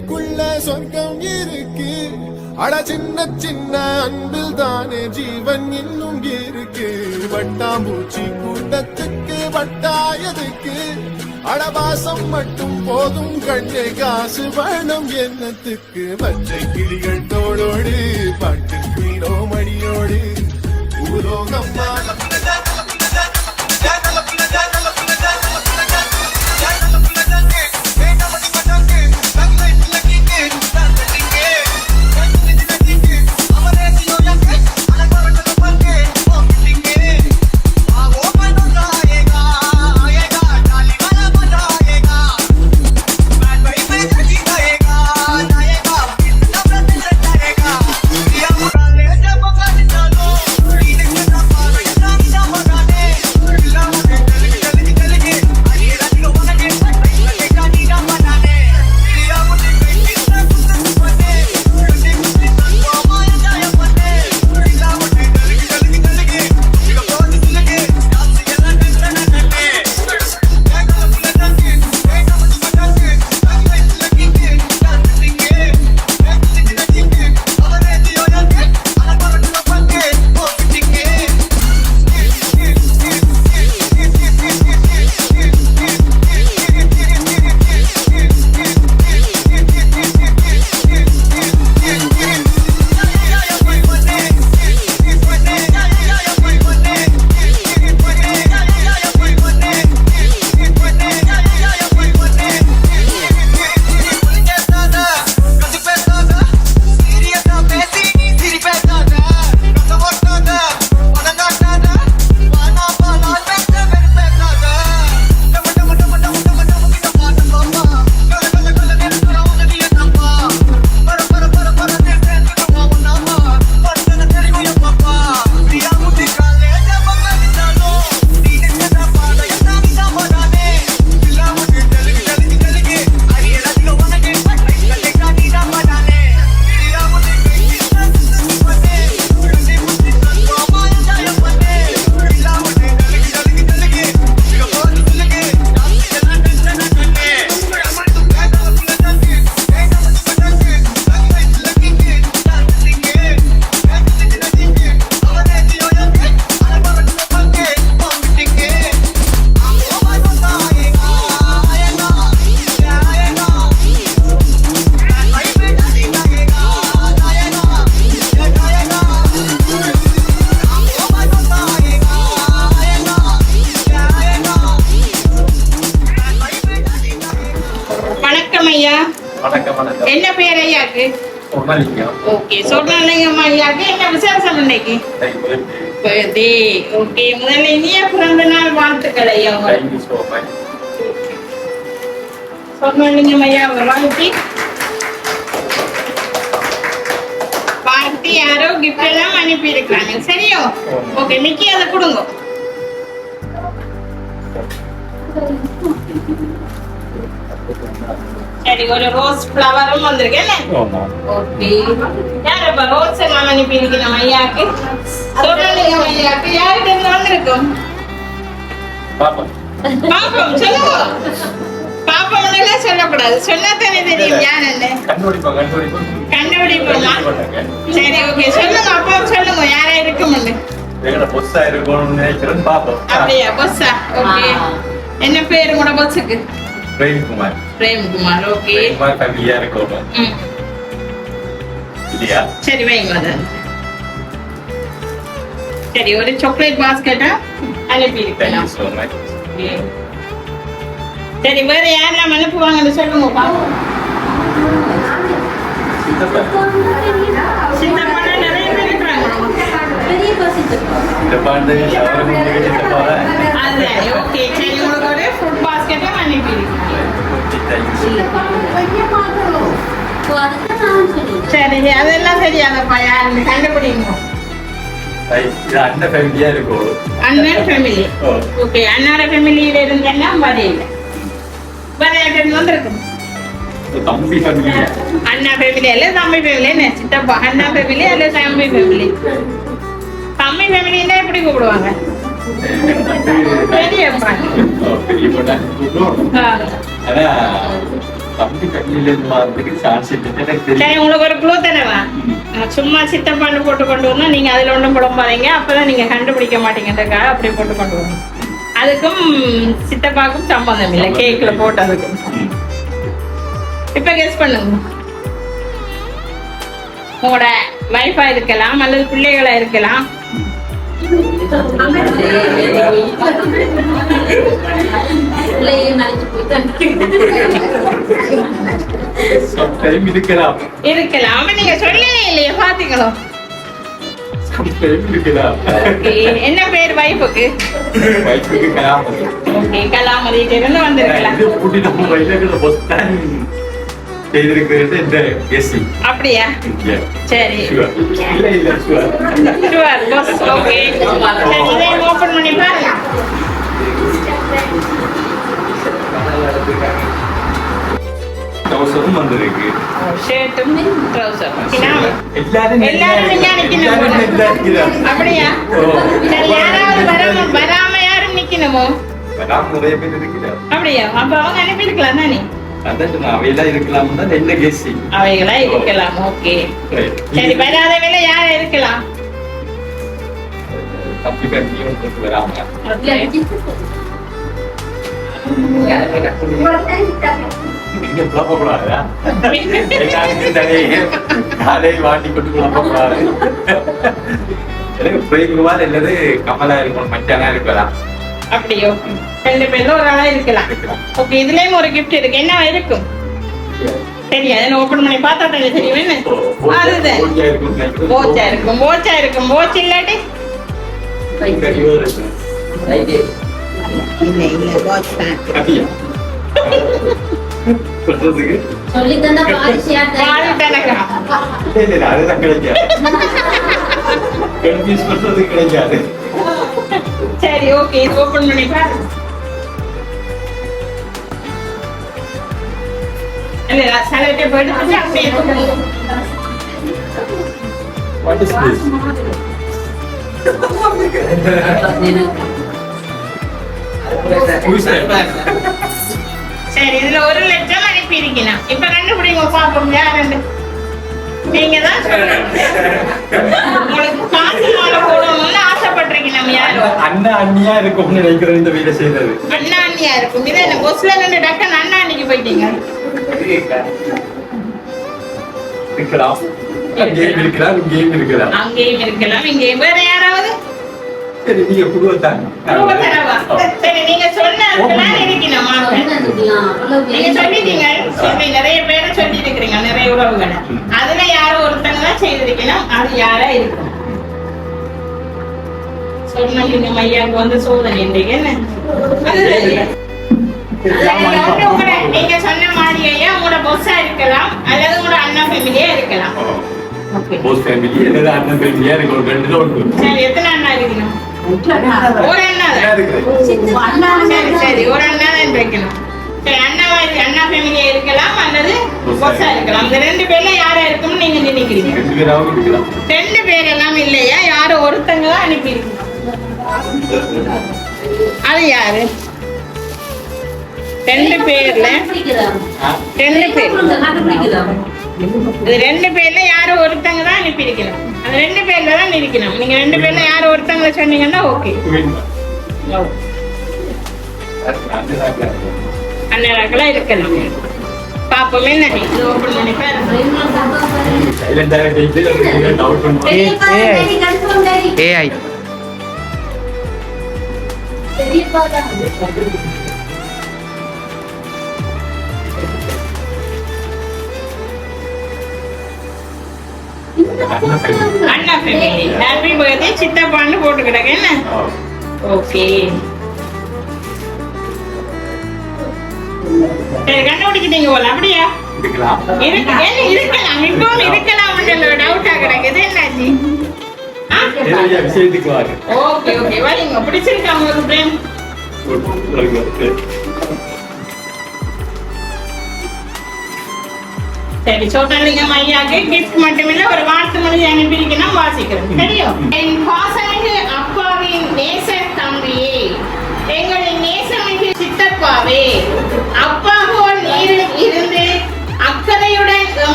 நெஞ்சுக்குள்ள சொர்க்கம் இருக்கு. அட சின்ன சின்ன அன்பில் தானே ஜீவன் இன்னும் இருக்கு. வட்டாம்பூச்சி கூட்டத்துக்கு வட்டாயதுக்கு அடவாசம் மட்டும் போதும் கண்ணே, காசு வேணும் எண்ணத்துக்கு. பச்சை கிளிகள் தோளோடு பாட்டு குயிலோ மணியோடு பூலோகம் என்ன பேர் ஐயாக்கு? ஓகே, சொர்ணலிங்கம் ஐயாக்கு என்ன விசேஷம் இன்னைக்கு? ஓகே, முதல்ல இனிய பிறந்த நாள் வாழ்த்துக்கள் ஐயா. சொர்ணலிங்கம் ஐயா வாழ்த்தி யாரோ கிஃப்ட் எல்லாம் அனுப்பி இருக்கிறாங்க. சரியோ? ஓகே, மிக்கி அதை கொடுங்க. சரி, ஒரு ரோஸ் ஃப்ளவரும் வந்திருக்கேன். ஓகே, யார் இப்ப ரோஸ் எல்லாம் அனுப்பி இருக்கணும் ஐயாக்கு? சொர்ணலிங்கம் ஐயாக்கு யாருக்கு இருந்து வந்திருக்கும்? பாப்போம், சொல்லுங்க. பாப்போம் சொல்லக்கூடாது, சொன்னாத்தானே தெரியும் யாருன்னு. கண்டுபிடிப்போமா? சரி, ஓகே, சொல்லுங்க. அப்பா சொல்லுங்க யாரா இருக்கும்னு. அப்படியா, பொஸ்ஸா? ஓகே, என்ன பேரு கூட பொஸ்ஸுக்கு? பிரேம்குமார். பிரேம்குமார், ஓகே. ஃபேமிலியா இருக்கும். இல்லையா? சரி, வைங்க அத. சரி, ஒரு சாக்லேட் பாஸ்கெட்டா அனுப்பி இருக்கேன். சரி, வேற யாரெல்லாம் அனுப்புவாங்கன்னு சொல்லுங்க பாப்போம். சித்தப்பா நிறைய பேர் இருக்கிறாங்க. ஓகே, சரி, உங்களுக்கு ஒரு ஃப்ரூட் பாஸ்கெட்டா அனுப்பி இருக்கேன். சரி, அதெல்லாம் தெரியாதப்பா, யாருன்னு கண்டுபிடிங்க. அண்ணன் ஃபேமிலியா இருக்கும். அண்ணன் ஃபேமிலி. ஓகே, அண்ணார ஃபேமிலியில இருந்தெல்லாம் வரையில வரையாட்டு வந்திருக்கும். தம்பி ஃபேமிலி. அண்ணா ஃபேமிலி அல்ல தம்பி ஃபேமிலி. என்ன சித்தப்பா அண்ணா ஃபேமிலி அல்ல தம்பி ஃபேமிலி? தம்பி ஃபேமிலின்னா எப்படி கூப்பிடுவாங்க? பெரியப்பா. தம்பி கண்ணில இருந்து சான்ஸ் சரி, உங்களுக்கு ஒரு க்ளூ தரவா? சும்மா சித்தப்பான்னு போட்டு கொண்டு வந்தா நீங்க அதுல ஒன்றும் புலம்பாதீங்க, அப்பதான் நீங்க கண்டுபிடிக்க மாட்டீங்கன்றக்காக அப்படி போட்டு கொண்டு வரணும். அதுக்கும் சித்தப்பாக்கும் சம்பந்தம் இல்லை, கேக்ல போட்டதுக்கும். இப்ப கெஸ் பண்ணுங்க. உங்களோட வைஃபா இருக்கலாம் அல்லது பிள்ளைகளா இருக்கலாம். இருக்கலாம். நீங்க சொல்லவே இல்லையே, பாத்தீங்களோ? என்ன பேர் வைஃபுக்கு? கலாமதி இருந்து வந்திருக்கலாம். அப்படியா? சரி, ஓபன் பண்ணி பாருங்க. ஷர்ட்டும் ட்ரவுசரும். அப்படியா? சரி, யாராவது வராம யாரும் நிக்கணுமோ? அப்படியா? அப்ப அவங்க அனுப்பியிருக்கலாம் தானே? அவைகளா இருக்கலாம். அவைகளா இருக்கலாம். ஓகே, சரி. வராத வேலை யார இருக்கலாம்? தம்பி கண்ணியும் வராம நீங்க புலப்பக்கூடாதா? காலை வாட்டி கொண்டு புலப்பக்கூடாது. பிரேம்குமார் அல்லது கமலா இருக்கணும், மச்சானா இருக்கலாம். அப்படியோ? ரெண்டு பேர்ல ஒரு ஆளா இருக்கலாம். ஓகே, இதுலயும் ஒரு கிஃப்ட் இருக்கு. என்ன இருக்கும்? சரி, அதை ஓபன் பண்ணி பார்த்தா தெரியும். என்ன அதுதான்? போச்சா இருக்கும். போச்சா இருக்கும். போச்சு இல்லாட்டி கிடைக்காது. சரி, ஓகே, இது ஓபன் பண்ணி பாரு. இல்ல, சலட்டை போட்டு அப்படியே What is this? சரி, இதுல 1 லட்சம் அனுப்பி இருக்கணும். இப்ப கண்டுபிடிங்க பாப்போம். யாரு? நீங்க தான் உங்களுக்கு காசு மாலை போடணும்னு ஆசைப்பட்டிருக்கீங்க. நம்ம யாரும் அண்ணா அண்ணியா இருக்கும்னு நினைக்கிறேன் இந்த வீட செய்தது. அண்ணா அண்ணியா இருக்கும். இதை என்ன பஸ்ல நின்று டக்குன்னு அண்ணா அண்ணிக்கு போயிட்டீங்க. இருக்கலாம், அங்கேயும் இருக்கலாம், இங்கேயும் இருக்கலாம். அங்கேயும் இருக்கலாம், இங்கேயும். வேற யாராவது? சரி, நீங்க குடுவத்தாங்க. சரி, நீங்க சொன்னதுக்கெல்லாம் இருக்கணுமா? நீங்க சொல்லிட்டீங்க. சரி, நிறைய பேரை சொல்லி இருக்கிறீங்க, நிறைய உறவுகளை. அதுல யாரோ ஒருத்தங்க தான் செய்திருக்கணும். அது யாரா இருக்கும்? சொன்னீங்க மையாவுக்கு வந்து சோதனை இன்றைக்கு என்ன? நீங்க சொன்ன மாதிரியே உங்களோட பொஸ்ஸா இருக்கலாம் அல்லது உங்களோட அண்ணா ஃபேமிலியா இருக்கலாம். சரி, எத்தனை அண்ணா இருக்கணும்? ஒரு அண்ணா தான். சரி சரி, ஒரு அண்ணா தான் வைக்கணும். சரி, அண்ணா ஃபேமிலியா இருக்கலாம் அல்லது பொஸ்ஸா இருக்கலாம். இந்த 2 பேர்ல யாரா இருக்கும்னு நீங்க நினைக்கிறீங்க? 2 பேர் எல்லாம் இல்லையா? யாரோ ஒருத்தங்க தான் அனுப்பியிருக்கீங்க. அது யாரு? 2 பேர்ல 2 பேர். அது 2 பேர்ல யாரோ ஒருத்தங்க தான் அனுப்பியிருக்கணும். அந்த 2 பேர்ல தான் இருக்கணும். நீங்க 2 பேர்ல யாரோ ஒருத்தங்க சொன்னீங்கன்னா ஓகே. அண்ணாக்களா இருக்கலாம். பாப்போம். என்ன இது ஓபன் பண்ணி பாருங்க. AI அண்ணா ஃபேமிலி. ஹாப்பி பர்த்டே சித்தப்பான்னு போட்டு கிடக்கு. என்ன ஓகே. சரி, கண்டுபிடிச்சிட்டீங்க போல. அப்படியா? இருக்கலாம். இப்பவும் இருக்கலாம். டவுட்டா கிடக்குது. என்னாச்சு? ஓகே ஓகே, வரீங்க. பிடிச்சிருக்கா உங்களுக்கு பிரேம்? சரி, சோட்டலிங்கம் ஐயாக்கு கிஃப்ட் மட்டுமில்ல ஒரு வாழ்த்து மொழி அனுப்பியிருக்கணும். வாசிக்கிறோம். தெரியும். என் பாசமிகு அப்பாவின் நேச தம்பியே, எங்களின் நேசமிகு சித்தப்பாவே, அப்பா போல் நீரில் இருந்து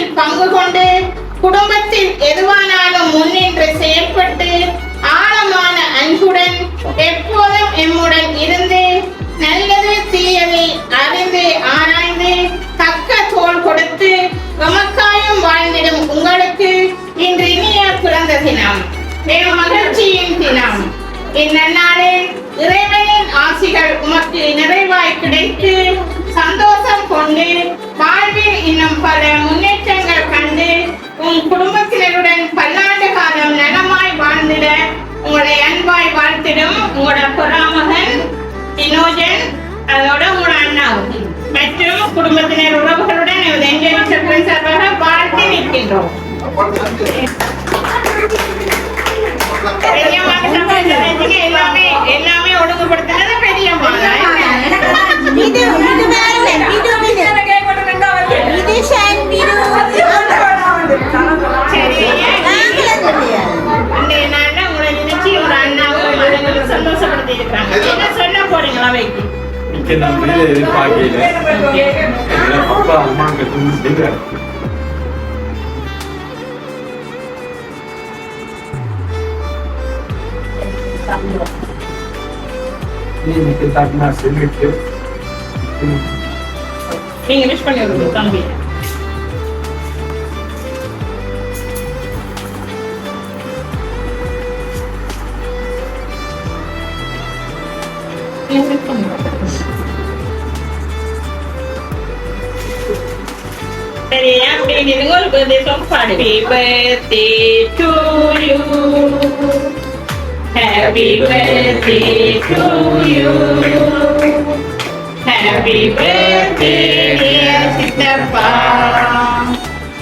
வாழ்க்கையில் பங்கு கொண்டு குடும்பத்தில் எதுவானாலும் முன்னின்று செயல்பட்டு ஆழமான அன்புடன் எப்போதும் எம்முடன் இருந்து நல்லது தீயதை அறிந்து ஆராய்ந்து தக்க தோள் கொடுத்து எமக்காயும் வாழ்ந்திடும் உங்களுக்கு இன்று இனிய பிறந்த தினம், மகிழ்ச்சியின் தினம். இந்நன்னாளில் இறைவனின் ஆசிகள் உமக்கு நிறைவாய் கிடைத்து சந்தோஷம் கொண்டு வாழ்வில் இன்னும் பல முன்னேற்றங்கள் கண்டு உன் குடும்பத்தினருடன் பல்லாண்டு காலம் நலமாய் வாழ்ந்திட உங்களை அன்பாய் வாழ்த்திடும் உங்களோட புறாமகன் வினோஜன், அதோட உங்களோட அண்ணாவும் மற்றும் குடும்பத்தினர் உறவுகளுடன் சார்பாக வாழ்த்தி நிற்கின்றோம். எல்லாமே ஒழுங்குபடுத்தினது பெரியம்மா. சந்தோஷப்படுத்தி இருக்காங்க. என்ன சொல்ல போறீங்களா வைக்கு? அப்பா அம்மாங்க செய்யறாங்க. நீங்க தாக்குனா சொல்லிட்டு நீங்க விஷ் பண்ணி விடுங்க தம்பி. சரி, அப்படி நீங்க ஒரு பர்த்டே சாங் பாடுங்க. Happy birthday to you. Happy birthday to you. Happy birthday dear Sitappa.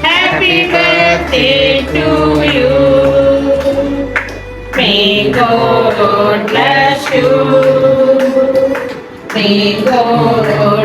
Happy birthday to you. May God bless you. May God